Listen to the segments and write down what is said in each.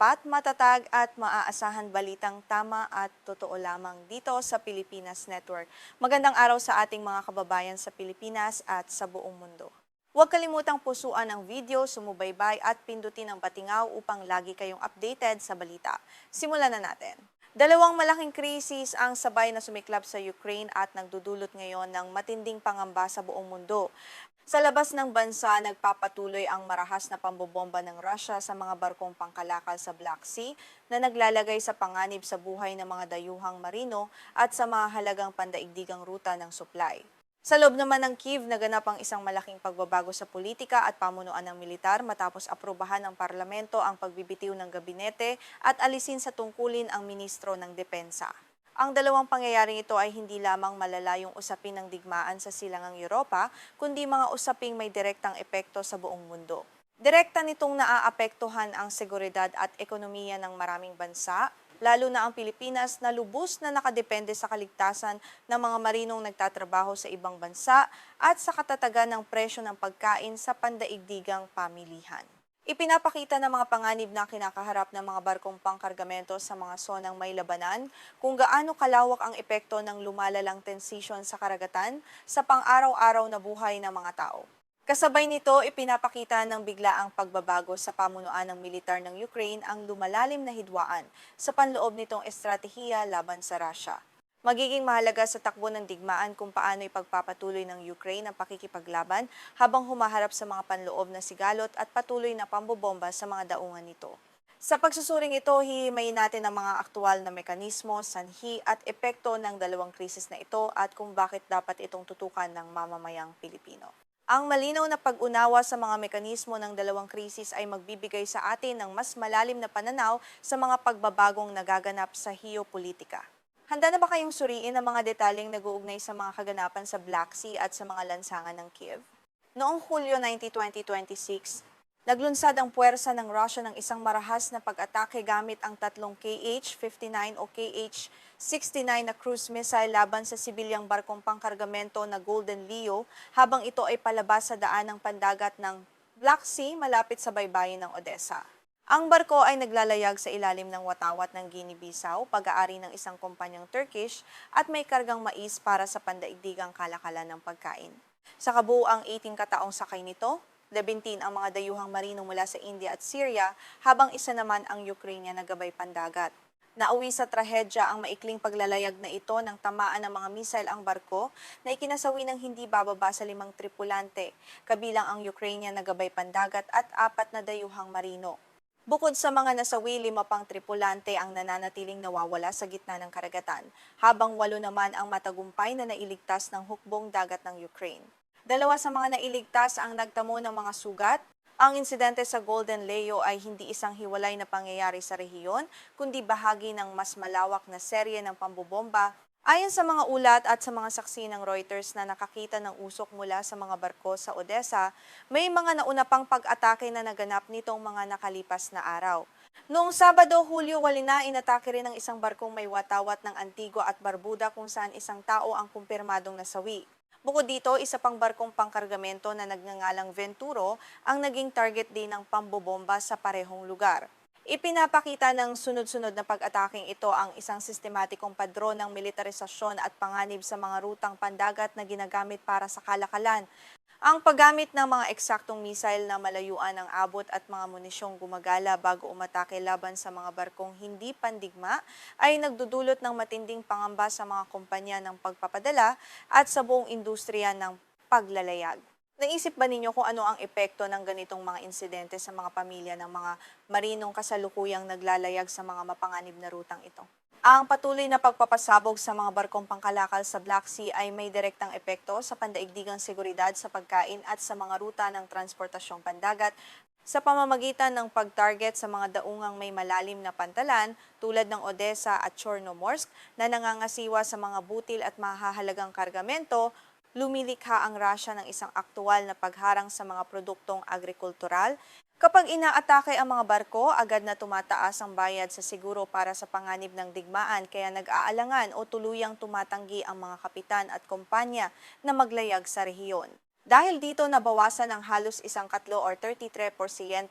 tapat, matatag at maaasahan balitang tama at totoo lamang dito sa Pilipinas Network. Magandang araw sa ating mga kababayan sa Pilipinas at sa buong mundo. Huwag kalimutang pusuan ang video, sumubaybay at pindutin ang patingaw upang lagi kayong updated sa balita. Simulan na natin. Dalawang malaking krisis ang sabay na sumiklab sa Ukraine at nagdudulot ngayon ng matinding pangamba sa buong mundo. Sa labas ng bansa, nagpapatuloy ang marahas na pambobomba ng Russia sa mga barkong pangkalakal sa Black Sea na naglalagay sa panganib sa buhay ng mga dayuhang marino at sa mahalagang pandaigdigang ruta ng supply. Sa loob naman ng Kyiv, naganap ang isang malaking pagbabago sa politika at pamunuan ng militar matapos aprobahan ng parlamento ang pagbibitiw ng gabinete at alisin sa tungkulin ang ministro ng depensa. Ang dalawang pangyayaring ito ay hindi lamang malalayong usapin ng digmaan sa silangang Europa, kundi mga usaping may direktang epekto sa buong mundo. Direkta nitong naaapektuhan ang seguridad at ekonomiya ng maraming bansa, lalo na ang Pilipinas na lubos na nakadepende sa kaligtasan ng mga marinong nagtatrabaho sa ibang bansa at sa katatagan ng presyo ng pagkain sa pandaigdigang pamilihan. Ipinapakita ng mga panganib na kinakaharap ng mga barkong pangkargamento sa mga zonang may labanan kung gaano kalawak ang epekto ng lumalalang tensisyon sa karagatan sa pang-araw-araw na buhay ng mga tao. Kasabay nito, ipinapakita ng biglaang pagbabago sa pamunuan ng militar ng Ukraine ang lumalalim na hidwaan sa panloob nitong estratehiya laban sa Russia. Magiging mahalaga sa takbo ng digmaan kung paano ipagpapatuloy ng Ukraine ang pakikipaglaban habang humaharap sa mga panloob na sigalot at patuloy na pambobomba sa mga daungan nito. Sa pagsusuring ito, hihimayin natin ang mga aktual na mekanismo, sanhi at epekto ng dalawang krisis na ito at kung bakit dapat itong tutukan ng mamamayang Pilipino. Ang malinaw na pag-unawa sa mga mekanismo ng dalawang krisis ay magbibigay sa atin ng mas malalim na pananaw sa mga pagbabagong nagaganap sa geopolitika. Handa na ba kayong suriin ang mga detalyeng nag-uugnay sa mga kaganapan sa Black Sea at sa mga lansangan ng Kiev? Noong Hulyo 19, 2026, naglunsad ang puwersa ng Russia ng isang marahas na pag-atake gamit ang tatlong KH-59 o KH-69 na cruise missile laban sa sibilyang barkong pangkargamento na Golden Leo habang ito ay palabas sa daan ng pandagat ng Black Sea malapit sa baybayin ng Odessa. Ang barko ay naglalayag sa ilalim ng watawat ng Guinea-Bissau, pag-aari ng isang kumpanyang Turkish at may kargang mais para sa pandaigdigang kalakalan ng pagkain. Sa kabuuang 18 kataong sakay nito, 17 ang mga dayuhang marino mula sa India at Syria, habang isa naman ang Ukrainian na gabay pandagat. Nauwi sa trahedya ang maikling paglalayag na ito ng tamaan ng mga misail ang barko na ikinasawi ng hindi bababa sa 5 tripulante, kabilang ang Ukrainian na gabay pandagat at 4 na dayuhang marino. Bukod sa mga nasawi, 5 pang tripulante ang nananatiling nawawala sa gitna ng karagatan, habang 8 naman ang matagumpay na nailigtas ng hukbong dagat ng Ukraine. 2 sa mga nailigtas ang nagtamo ng mga sugat. Ang insidente sa Golden Leo ay hindi isang hiwalay na pangyayari sa rehiyon, kundi bahagi ng mas malawak na serye ng pambobomba. Ayon sa mga ulat at sa mga saksi ng Reuters na nakakita ng usok mula sa mga barko sa Odessa, may mga nauna pang pag-atake na naganap nitong mga nakalipas na araw. Noong Sabado, Hulyo 8, inatake rin ng isang barkong may watawat ng Antigua at Barbuda kung saan isang tao ang kumpirmadong nasawi. Bukod dito, isa pang barkong pangkargamento na nagngangalang Venturo ang naging target din ng pambobomba sa parehong lugar. Ipinapakita ng sunod-sunod na pag-ataking ito ang isang sistematikong padron ng militarisasyon at panganib sa mga rutang pandagat na ginagamit para sa kalakalan. Ang paggamit ng mga eksaktong misail na malayuan ng abot at mga munisyong gumagala bago umatake laban sa mga barkong hindi pandigma ay nagdudulot ng matinding pangamba sa mga kumpanya ng pagpapadala at sa buong industriya ng paglalayag. Naisip ba ninyo kung ano ang epekto ng ganitong mga insidente sa mga pamilya ng mga marinong kasalukuyang naglalayag sa mga mapanganib na rutang ito? Ang patuloy na pagpapasabog sa mga barkong pangkalakal sa Black Sea ay may direktang epekto sa pandaigdigang seguridad sa pagkain at sa mga ruta ng transportasyong pandagat sa pamamagitan ng pag-target sa mga daungang may malalim na pantalan tulad ng Odessa at Chornomorsk na nangangasiwa sa mga butil at mahahalagang kargamento. Lumilikha ang Russia ng isang aktuwal na pagharang sa mga produktong agrikultural. Kapag inaatake ang mga barko, agad na tumataas ang bayad sa siguro para sa panganib ng digmaan kaya nag-aalangan o tuluyang tumatanggi ang mga kapitan at kumpanya na maglayag sa rehiyon. Dahil dito nabawasan ng halos 1/4 or 33%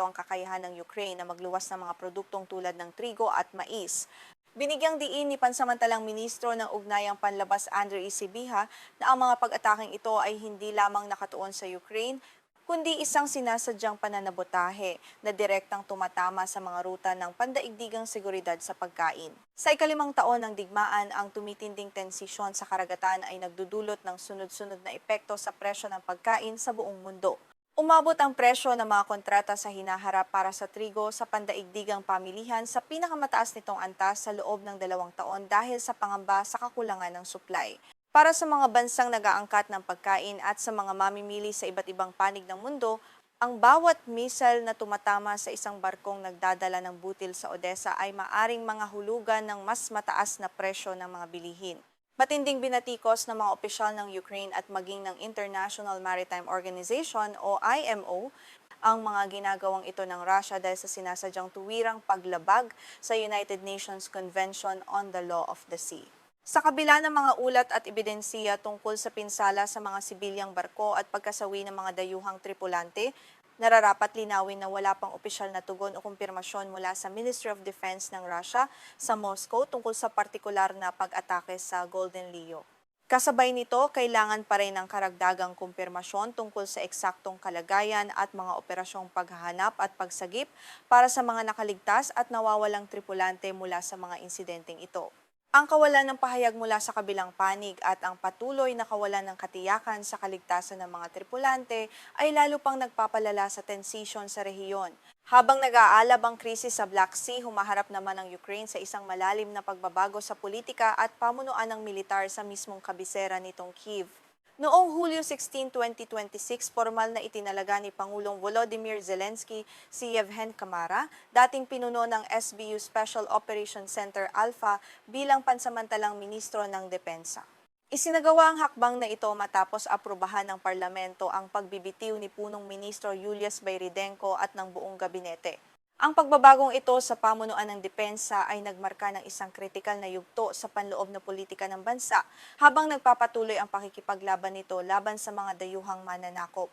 ang kakayahan ng Ukraine na magluwas ng mga produktong tulad ng trigo at mais. Binigyang diin ni pansamantalang ministro ng Ugnayang Panlabas Andrei Sibiha na ang mga pag-ataking ito ay hindi lamang nakatuon sa Ukraine, kundi isang sinasadyang pananabotahe na direktang tumatama sa mga ruta ng pandaigdigang seguridad sa pagkain. Sa ikalimang taon ng digmaan, ang tumitinding tensisyon sa karagatan ay nagdudulot ng sunod-sunod na epekto sa presyo ng pagkain sa buong mundo. Umabot ang presyo ng mga kontrata sa hinaharap para sa trigo sa pandaigdigang pamilihan sa pinakamataas nitong antas sa loob ng 2 taon dahil sa pangamba sa kakulangan ng supply. Para sa mga bansang nag-aangkat ng pagkain at sa mga mamimili sa iba't ibang panig ng mundo, ang bawat missile na tumatama sa isang barkong nagdadala ng butil sa Odessa ay maaring mga hulugan ng mas mataas na presyo ng mga bilihin. Matinding binatikos ng mga opisyal ng Ukraine at maging ng International Maritime Organization o IMO ang mga ginagawang ito ng Russia dahil sa sinasadyang tuwirang paglabag sa United Nations Convention on the Law of the Sea. Sa kabila ng mga ulat at ebidensiya tungkol sa pinsala sa mga sibilyang barko at pagkasawi ng mga dayuhang tripulante, nararapat linawin na wala pang opisyal na tugon o kumpirmasyon mula sa Ministry of Defense ng Russia sa Moscow tungkol sa partikular na pag-atake sa Golden Leo. Kasabay nito, kailangan pa rin ng karagdagang kumpirmasyon tungkol sa eksaktong kalagayan at mga operasyong paghahanap at pagsagip para sa mga nakaligtas at nawawalang tripulante mula sa mga insidenteng ito. Ang kawalan ng pahayag mula sa kabilang panig at ang patuloy na kawalan ng katiyakan sa kaligtasan ng mga tripulante ay lalo pang nagpapalala sa tensisyon sa rehiyon. Habang nag-aalab ang krisis sa Black Sea, humaharap naman ang Ukraine sa isang malalim na pagbabago sa politika at pamunuan ng militar sa mismong kabisera nitong Kyiv. Noong Hulyo 16, 2026, formal na itinalaga ni Pangulong Volodymyr Zelensky si Yevhen Kamara, dating pinuno ng SBU Special Operations Center Alpha bilang pansamantalang ministro ng Depensa. Isinagawa ang hakbang na ito matapos aprubahan ng parlamento ang pagbibitiw ni punong ministro Julius Bayridenko at ng buong gabinete. Ang pagbabagong ito sa pamunuan ng depensa ay nagmarka ng isang kritikal na yugto sa panloob na politika ng bansa habang nagpapatuloy ang pakikipaglaban nito laban sa mga dayuhang mananakop.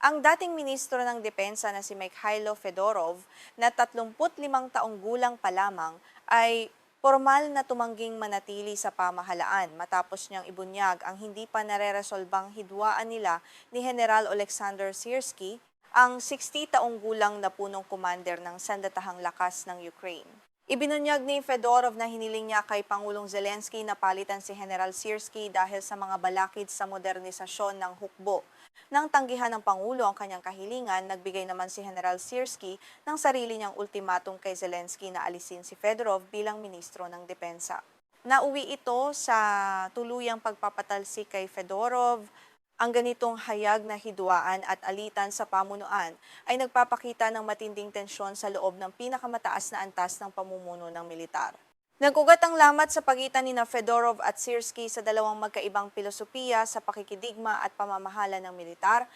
Ang dating ministro ng depensa na si Mikhailo Fedorov na 35 taong gulang pa lamang ay formal na tumangging manatili sa pamahalaan matapos niyang ibunyag ang hindi pa nareresolbang hidwaan nila ni General Alexander Syrskyi, ang 60 taong gulang na punong commander ng Sandatahang Lakas ng Ukraine. Ibinunyag ni Fedorov na hiniling niya kay Pangulong Zelensky na palitan si General Syrskyi dahil sa mga balakid sa modernisasyon ng hukbo. Nang tanggihan ng Pangulo ang kanyang kahilingan, nagbigay naman si General Syrskyi ng sarili niyang ultimatum kay Zelensky na alisin si Fedorov bilang ministro ng depensa. Nauwi ito sa tuluyang pagpapatalsik kay Fedorov. Ang ganitong hayag na hidwaan at alitan sa pamunuan ay nagpapakita ng matinding tensyon sa loob ng pinakamataas na antas ng pamumuno ng militar. Nag-ugat ang lamat sa pagitan ni Fedorov at Syrskyi sa dalawang magkaibang pilosopiya sa pakikidigma at pamamahala ng militar,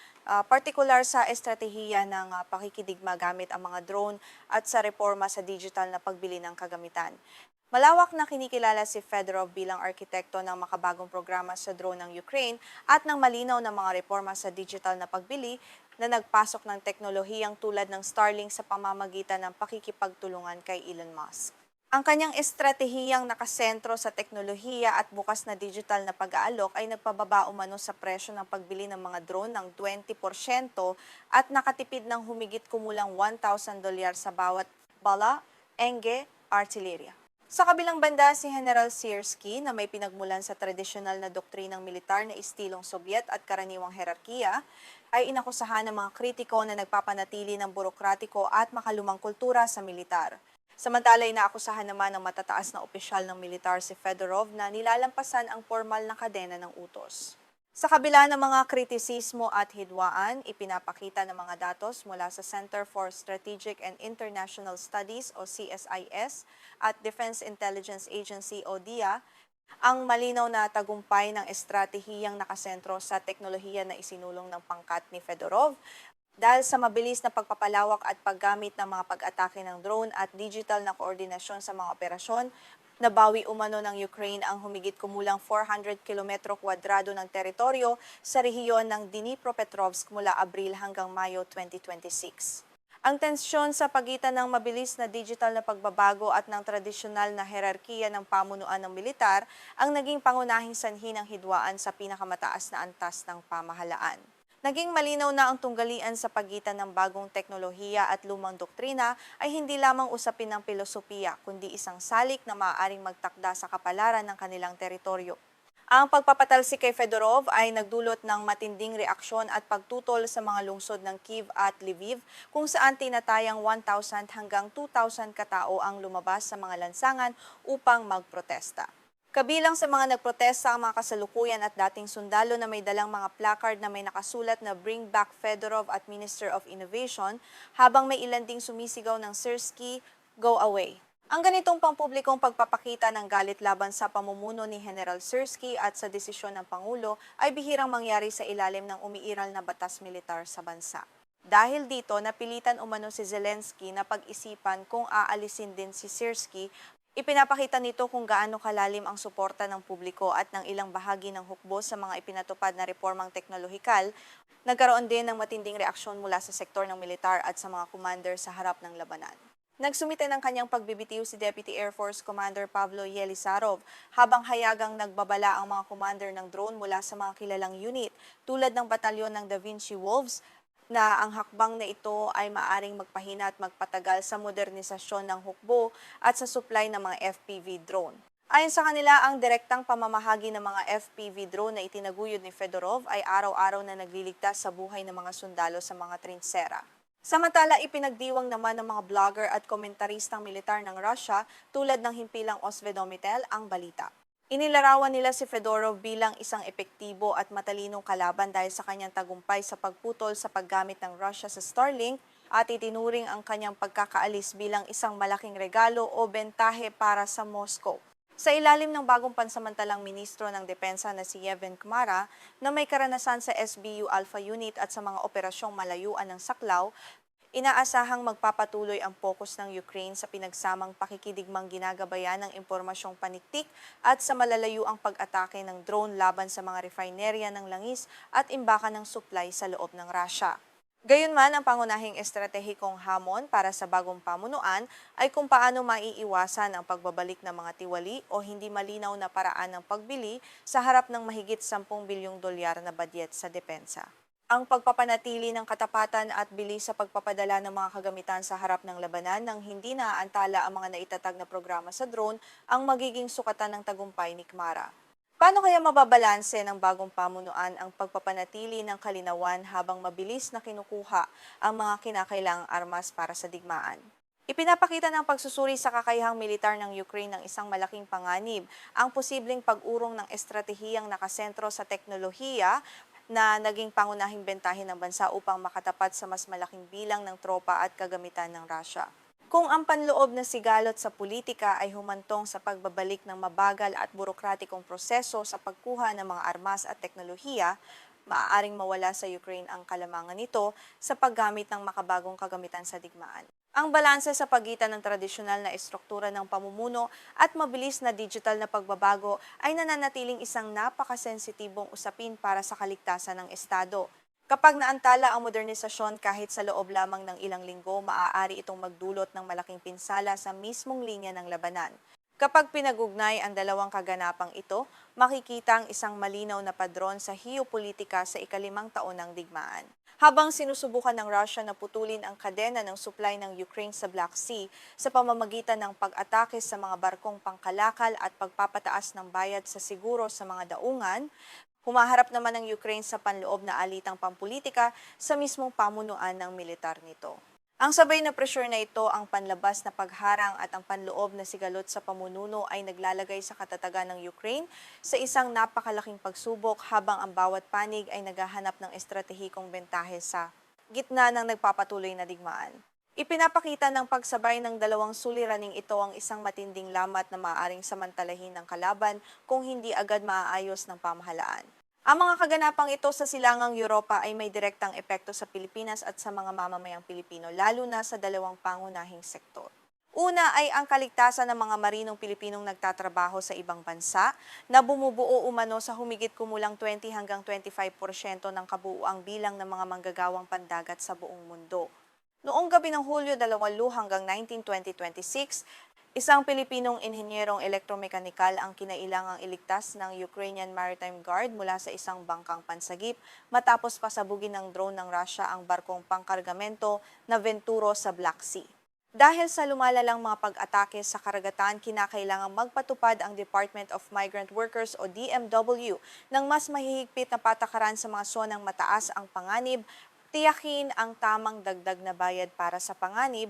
partikular sa estratehiya ng pakikidigma gamit ang mga drone at sa reforma sa digital na pagbili ng kagamitan. Malawak na kinikilala si Fedorov bilang arkitekto ng makabagong programa sa drone ng Ukraine at ng malinaw na mga reforma sa digital na pagbili na nagpasok ng teknolohiyang tulad ng Starlink sa pamamagitan ng pakikipagtulungan kay Elon Musk. Ang kanyang estratehiyang nakasentro sa teknolohiya at bukas na digital na pag-aalok ay nagpababa umano sa presyo ng pagbili ng mga drone ng 20% at nakatipid ng humigit kumulang $1,000 sa bawat bala, engge, artillerya. Sa kabilang banda, si General Syrskyi na may pinagmulan sa tradisyonal na doktrinang militar na istilong Sobyet at karaniwang herarkiya, ay inakusahan ng mga kritiko na nagpapanatili ng burokratiko at makalumang kultura sa militar. Samantala, inaakusahan naman ng matataas na opisyal ng militar si Fedorov na nilalampasan ang formal na kadena ng utos. Sa kabila ng mga kritisismo at hidwaan, ipinapakita ng mga datos mula sa Center for Strategic and International Studies o CSIS at Defense Intelligence Agency o DIA ang malinaw na tagumpay ng estratehiyang nakasentro sa teknolohiya na isinulong ng pangkat ni Fedorov dahil sa mabilis na pagpapalawak at paggamit ng mga pag-atake ng drone at digital na koordinasyon sa mga operasyon. Nabawi umano ng Ukraine ang humigit kumulang 400 kilometro kwadrado ng teritoryo sa rehiyon ng Dnipropetrovsk mula Abril hanggang Mayo 2026. Ang tensyon sa pagitan ng mabilis na digital na pagbabago at ng tradisyonal na hierarkiya ng pamunuan ng militar ang naging pangunahing sanhi ng hidwaan sa pinakamataas na antas ng pamahalaan. Naging malinaw na ang tunggalian sa pagitan ng bagong teknolohiya at lumang doktrina ay hindi lamang usapin ng pilosopiya, kundi isang salik na maaaring magtakda sa kapalaran ng kanilang teritoryo. Ang pagpapatalsik kay Fedorov ay nagdulot ng matinding reaksyon at pagtutol sa mga lungsod ng Kyiv at Lviv kung saan tinatayang 1,000 hanggang 2,000 katao ang lumabas sa mga lansangan upang magprotesta. Kabilang sa mga nagprotesta ang mga kasalukuyan at dating sundalo na may dalang mga placard na may nakasulat na Bring Back Fedorov at Minister of Innovation, habang may ilan ding sumisigaw ng Syrskyi, Go Away. Ang ganitong pampublikong pagpapakita ng galit laban sa pamumuno ni General Syrskyi at sa desisyon ng Pangulo ay bihirang mangyari sa ilalim ng umiiral na batas militar sa bansa. Dahil dito, napilitan umano si Zelensky na pag-isipan kung aalisin din si Syrskyi. Ipinapakita nito kung gaano kalalim ang suporta ng publiko at ng ilang bahagi ng hukbo sa mga ipinatupad na reformang teknolohikal. Nagkaroon din ng matinding reaksyon mula sa sektor ng militar at sa mga commander sa harap ng labanan. Nagsumite ng kanyang pagbibitiw si Deputy Air Force Commander Pavlo Yelisarov habang hayagang nagbabala ang mga commander ng drone mula sa mga kilalang unit tulad ng batalyon ng Da Vinci Wolves na ang hakbang na ito ay maaring magpahina at magpatagal sa modernisasyon ng hukbo at sa supply ng mga FPV drone. Ayon sa kanila, ang direktang pamamahagi ng mga FPV drone na itinaguyod ni Fedorov ay araw-araw na nagliligtas sa buhay ng mga sundalo sa mga trintsera. Samantala, ipinagdiwang naman ng mga blogger at komentaristang militar ng Russia tulad ng himpilang Osvedomitel ang balita. Inilarawan nila si Fedorov bilang isang epektibo at matalinong kalaban dahil sa kanyang tagumpay sa pagputol sa paggamit ng Russia sa Starlink at itinuring ang kanyang pagkakaalis bilang isang malaking regalo o bentahe para sa Moscow. Sa ilalim ng bagong pansamantalang ministro ng depensa na si Yevhen Kmara na may karanasan sa SBU Alpha Unit at sa mga operasyong malayuan ng saklaw, inaasahang magpapatuloy ang focus ng Ukraine sa pinagsamang pakikidigmang ginagabayan ng impormasyong paniktik at sa malalayuang pag-atake ng drone laban sa mga refinerya ng langis at imbakan ng supply sa loob ng Russia. Gayunman, ang pangunahing estratehikong hamon para sa bagong pamunuan ay kung paano maiiwasan ang pagbabalik ng mga tiwali o hindi malinaw na paraan ng pagbili sa harap ng mahigit 10 bilyong dolyar na badyet sa depensa. Ang pagpapanatili ng katapatan at bilis sa pagpapadala ng mga kagamitan sa harap ng labanan nang hindi naaantala ang mga naitatag na programa sa drone ang magiging sukatan ng tagumpay ni Kmara. Paano kaya mababalanse ng bagong pamunuan ang pagpapanatili ng kalinawan habang mabilis na kinukuha ang mga kinakailangang armas para sa digmaan? Ipinapakita ng pagsusuri sa kakayahang militar ng Ukraine ng isang malaking panganib ang posibleng pag-urong ng estratehiyang nakasentro sa teknolohiya na naging pangunahing bentahin ng bansa upang makatapat sa mas malaking bilang ng tropa at kagamitan ng Russia. Kung ang panloob na sigalot sa politika ay humantong sa pagbabalik ng mabagal at burokratikong proseso sa pagkuha ng mga armas at teknolohiya, maaaring mawala sa Ukraine ang kalamangan nito sa paggamit ng makabagong kagamitan sa digmaan. Ang balanse sa pagitan ng tradisyonal na estruktura ng pamumuno at mabilis na digital na pagbabago ay nananatiling isang napakasensitibong usapin para sa kaligtasan ng Estado. Kapag naantala ang modernisasyon kahit sa loob lamang ng ilang linggo, maaari itong magdulot ng malaking pinsala sa mismong linya ng labanan. Kapag pinagugnay ang dalawang kaganapang ito, makikita ang isang malinaw na padron sa geopolitika sa ikalimang taon ng digmaan. Habang sinusubukan ng Russia na putulin ang kadena ng supply ng Ukraine sa Black Sea sa pamamagitan ng pag-atake sa mga barkong pangkalakal at pagpapataas ng bayad sa siguro sa mga daungan, humaharap naman ang Ukraine sa panloob na alitang pampulitika sa mismong pamunuan ng militar nito. Ang sabay na pressure na ito, ang panlabas na pagharang at ang panloob na sigalot sa pamununo ay naglalagay sa katatagan ng Ukraine sa isang napakalaking pagsubok habang ang bawat panig ay naghahanap ng estratehikong bentahe sa gitna ng nagpapatuloy na digmaan. Ipinapakita ng pagsabay ng dalawang suliraning ito ang isang matinding lamat na maaaring samantalahin ng kalaban kung hindi agad maaayos ng pamahalaan. Ang mga kaganapang ito sa silangang Europa ay may direktang epekto sa Pilipinas at sa mga mamamayang Pilipino, lalo na sa dalawang pangunahing sektor. Una ay ang kaligtasan ng mga marinong Pilipinong nagtatrabaho sa ibang bansa na bumubuo umano sa humigit kumulang 20 hanggang 25% ng kabuuang bilang ng mga manggagawang pandagat sa buong mundo. Noong gabi ng Hulyo 2 hanggang 19, 2026, isang Pilipinong inhinyerong elektromekanikal ang kinailangang iligtas ng Ukrainian Maritime Guard mula sa isang bangkang pansagip matapos pasabugin ng drone ng Russia ang barkong pangkargamento na Venturo sa Black Sea. Dahil sa lumalalang mga pag-atake sa karagatan, kinakailangang magpatupad ang Department of Migrant Workers o DMW ng mas mahihigpit na patakaran sa mga zonang mataas ang panganib, tiyakin ang tamang dagdag na bayad para sa panganib,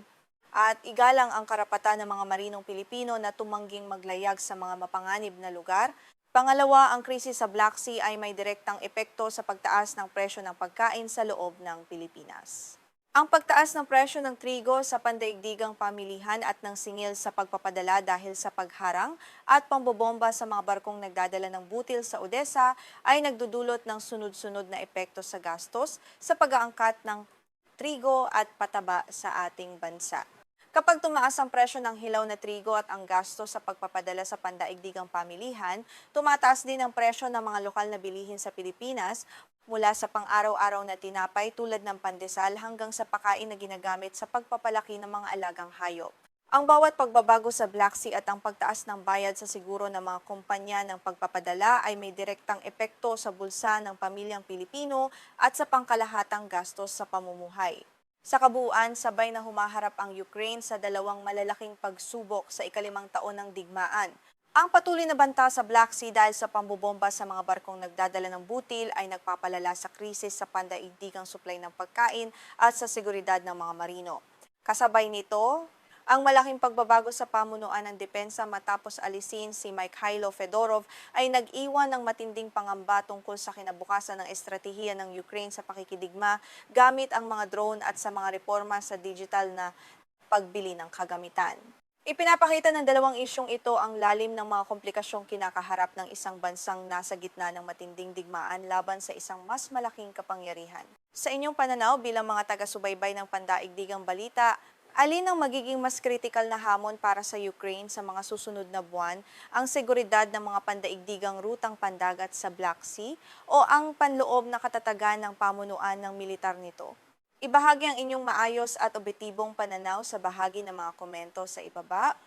at igalang ang karapatan ng mga marinong Pilipino na tumangging maglayag sa mga mapanganib na lugar. Pangalawa, ang krisis sa Black Sea ay may direktang epekto sa pagtaas ng presyo ng pagkain sa loob ng Pilipinas. Ang pagtaas ng presyo ng trigo sa pandaigdigang pamilihan at ng singil sa pagpapadala dahil sa pagharang at pambobomba sa mga barkong nagdadala ng butil sa Odessa ay nagdudulot ng sunod-sunod na epekto sa gastos sa pag-aangkat ng trigo at pataba sa ating bansa. Kapag tumaas ang presyo ng hilaw na trigo at ang gasto sa pagpapadala sa pandaigdigang pamilihan, tumataas din ang presyo ng mga lokal na bilihin sa Pilipinas, mula sa pang-araw-araw na tinapay tulad ng pandesal hanggang sa pagkain na ginagamit sa pagpapalaki ng mga alagang hayop. Ang bawat pagbabago sa Black Sea at ang pagtaas ng bayad sa siguro ng mga kumpanya ng pagpapadala ay may direktang epekto sa bulsa ng pamilyang Pilipino at sa pangkalahatang gastos sa pamumuhay. Sa kabuuan, sabay na humaharap ang Ukraine sa dalawang malalaking pagsubok sa ikalimang taon ng digmaan. Ang patuloy na banta sa Black Sea dahil sa pambobomba sa mga barkong nagdadala ng butil ay nagpapalala sa krisis sa pandaigdigang supply ng pagkain at sa seguridad ng mga marino. Kasabay nito, ang malaking pagbabago sa pamunuan ng depensa matapos alisin si Mikhailo Fedorov ay nag-iwan ng matinding pangamba tungkol sa kinabukasan ng estratehiya ng Ukraine sa pakikidigma gamit ang mga drone at sa mga reforma sa digital na pagbili ng kagamitan. Ipinapakita ng dalawang isyong ito ang lalim ng mga komplikasyong kinakaharap ng isang bansang nasa gitna ng matinding digmaan laban sa isang mas malaking kapangyarihan. Sa inyong pananaw bilang mga taga-subaybay ng pandaigdigang balita, alin ang magiging mas kritikal na hamon para sa Ukraine sa mga susunod na buwan, ang seguridad ng mga pandaigdigang rutang pandagat sa Black Sea o ang panloob na katatagan ng pamunuan ng militar nito? Ibahagi ang inyong maayos at objetibong pananaw sa bahagi ng mga komento sa ibaba.